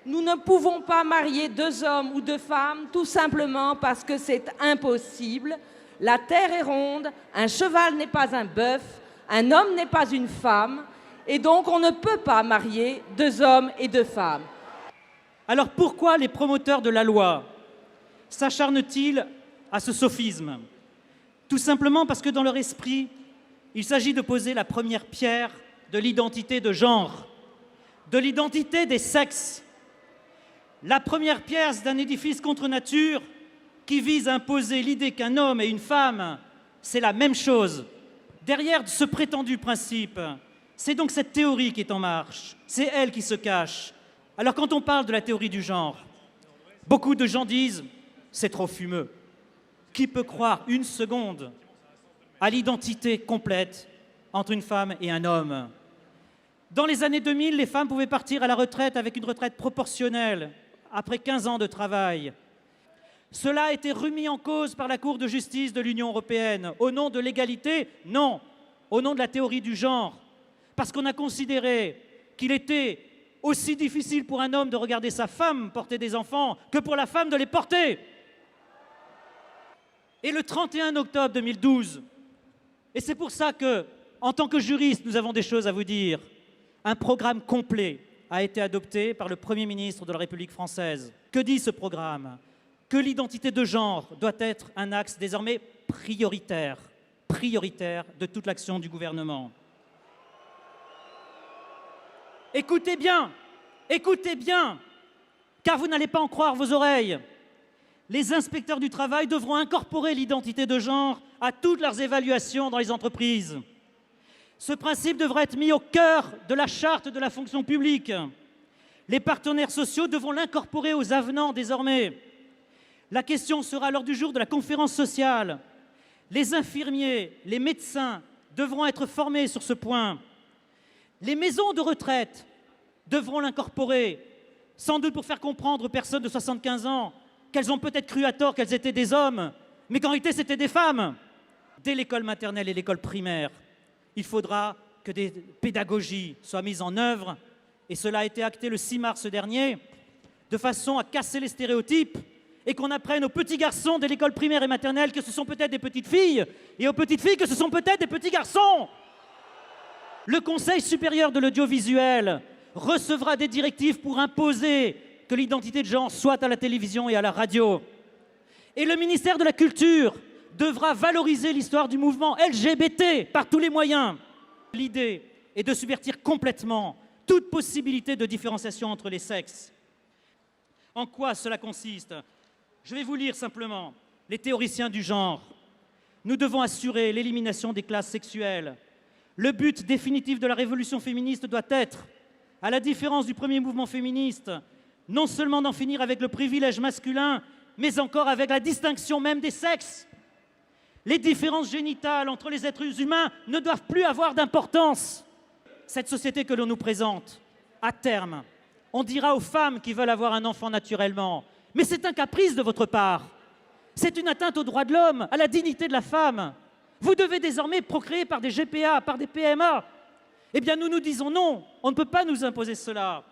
Nous ne pouvons pas marier 2 hommes ou 2 femmes, tout simplement parce que c'est impossible. La terre est ronde, un cheval n'est pas un bœuf, un homme n'est pas une femme, et donc on ne peut pas marier 2 hommes et 2 femmes. Alors pourquoi les promoteurs de la loi s'acharnent-ils à ce sophisme? Tout simplement parce que dans leur esprit, il s'agit de poser la première pierre de l'identité de genre, de l'identité des sexes. La première pierre d'un édifice contre nature qui vise à imposer l'idée qu'un homme et une femme, c'est la même chose. Derrière ce prétendu principe, c'est donc cette théorie qui est en marche, c'est elle qui se cache. Alors quand on parle de la théorie du genre, beaucoup de gens disent « c'est trop fumeux ». Qui peut croire une seconde à l'identité complète entre une femme et un homme? Dans les années 2000, les femmes pouvaient partir à la retraite avec une retraite proportionnelle après 15 ans de travail. Cela a été remis en cause par la Cour de justice de l'Union européenne. Au nom de l'égalité? Non, au nom de la théorie du genre. Parce qu'on a considéré qu'il était aussi difficile pour un homme de regarder sa femme porter des enfants que pour la femme de les porter. Et le 31 octobre 2012, et c'est pour ça que, en tant que juriste, nous avons des choses à vous dire, un programme complet a été adopté par le Premier ministre de la République française. Que dit ce programme? Que l'identité de genre doit être un axe désormais prioritaire de toute l'action du gouvernement. Écoutez bien, car vous n'allez pas en croire vos oreilles. Les inspecteurs du travail devront incorporer l'identité de genre à toutes leurs évaluations dans les entreprises. Ce principe devra être mis au cœur de la charte de la fonction publique. Les partenaires sociaux devront l'incorporer aux avenants désormais. La question sera à l'ordre du jour de la conférence sociale. Les infirmiers, les médecins devront être formés sur ce point. Les maisons de retraite devront l'incorporer, sans doute pour faire comprendre aux personnes de 75 ans qu'elles ont peut-être cru à tort qu'elles étaient des hommes, mais qu'en réalité c'était des femmes. Dès l'école maternelle et l'école primaire, il faudra que des pédagogies soient mises en œuvre, et cela a été acté le 6 mars dernier, de façon à casser les stéréotypes et qu'on apprenne aux petits garçons de l'école primaire et maternelle que ce sont peut-être des petites filles, et aux petites filles que ce sont peut-être des petits garçons. Le Conseil supérieur de l'audiovisuel recevra des directives pour imposer que l'identité de genre soit à la télévision et à la radio. Et le ministère de la Culture devra valoriser l'histoire du mouvement LGBT par tous les moyens. L'idée est de subvertir complètement toute possibilité de différenciation entre les sexes. En quoi cela consiste? Je vais vous lire simplement les théoriciens du genre. Nous devons assurer l'élimination des classes sexuelles. Le but définitif de la révolution féministe doit être, à la différence du premier mouvement féministe, non seulement d'en finir avec le privilège masculin, mais encore avec la distinction même des sexes. Les différences génitales entre les êtres humains ne doivent plus avoir d'importance. Cette société que l'on nous présente, à terme, on dira aux femmes qui veulent avoir un enfant naturellement, mais c'est un caprice de votre part. C'est une atteinte aux droits de l'homme, à la dignité de la femme. Vous devez désormais procréer par des GPA, par des PMA. Eh bien, nous nous disons non, on ne peut pas nous imposer cela.